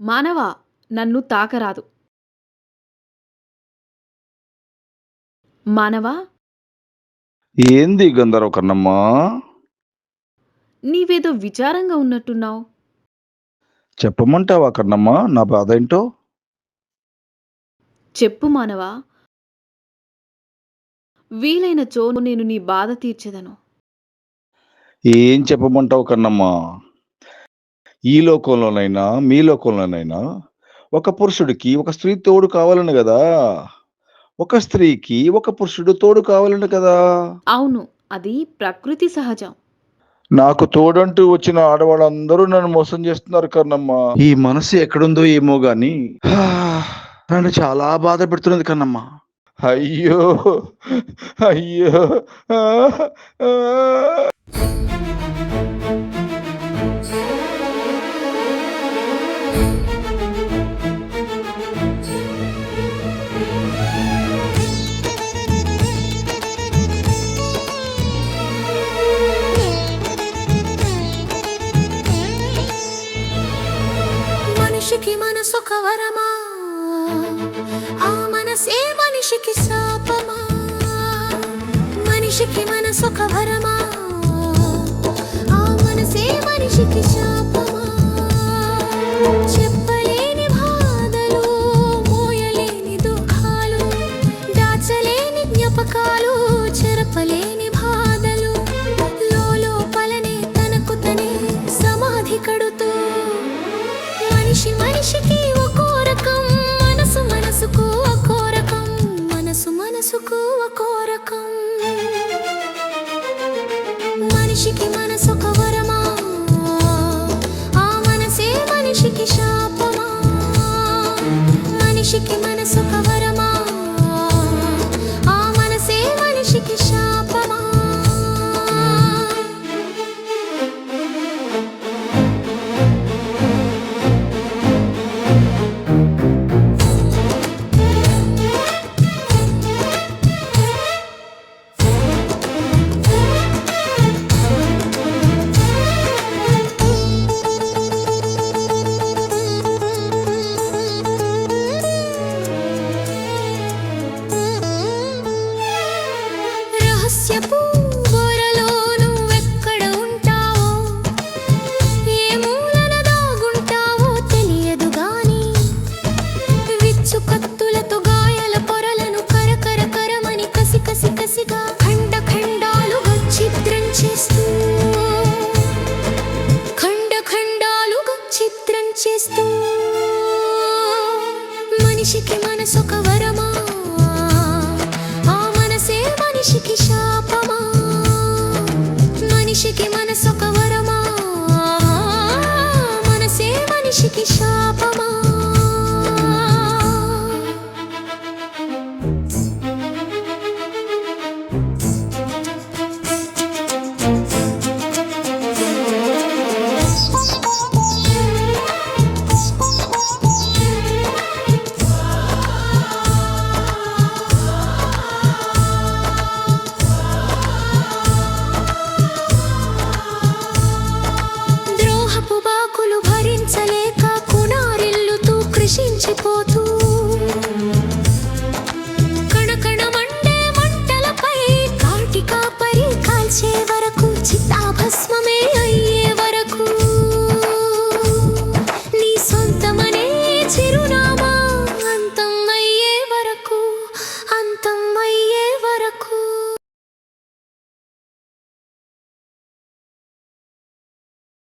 మానవా, నన్ను తాకరాదు. మానవా, ఏంది గంధర్వ కన్నమ్మా? నీవేదో విచారంగా ఉన్నట్టున్నావు. చెప్పమంటావా కన్నమ్మా నా బాధేంటో? చెప్పు మానవా, వీలైనచో నేను నీ బాధ తీర్చెదను. ఏం చెప్పమంటావు కన్నమ్మా? ఈ లోకంలోనైనా, మీ లోకంలోనైనా ఒక పురుషుడికి ఒక స్త్రీ తోడు కావాలని గదా! ఒక స్త్రీకి ఒక పురుషుడు తోడు కావాలని కదా! అవును, అది ప్రకృతి సహజం. నాకు తోడంటూ వచ్చిన ఆడవాళ్ళందరూ నన్ను మోసం చేస్తున్నారు కన్నమ్మా. ఈ మనసు ఎక్కడుందో ఏమో గాని నన్ను చాలా బాధ పెడుతున్నది కన్నమ్మా. అయ్యో! అయ్యో! ఆ! ఆ! మనిషికి మనసొక వరమా, ఆ మనసే మనిషికి శాపమా. మనిషికి మనసొక వరమా, ఆ మనసే మనిషికి శాపమా. చెప్పలేని బాధలు, మోయలేని దుఃఖాలు, దాచలేని జ్ఞాపకాలు, చెరపలేని బాధలు, లోపలనే తనకు తనే సమాధి కడుతూ మనిషి మనిషికి ఒక్కో రకం, మనసు మనసుకు ఒక్కో రకం, మనసు మనసుకు ఒక్కో రకం. మనిషికి మనసొక వరమా, ఆ మనసే మనిషికి శాపమా. మనిషికి మనసొక వరమా, ఆ మనసే మనిషికి శాపమా. రహస్యపు గోరలో నువ్వెక్కడ ఉంటావో, ఏ మూలన దాగుంటావో తెలియదు గాని, విచ్చు కత్తులతో గాయాల పొరలను కరమని కసి కసి కసిగా ఖండ ఖండాలుగా ఛిద్రం చేస్తూ, ఖండ ఖండాలుగా ఛిద్రం చేస్తూ. మనిషికి మనసొక వరమా, ఆ మనసే మనిషికి శాపమా. మనిషికి మనసొక వరమా, మనసే మనిషికి శాపమా.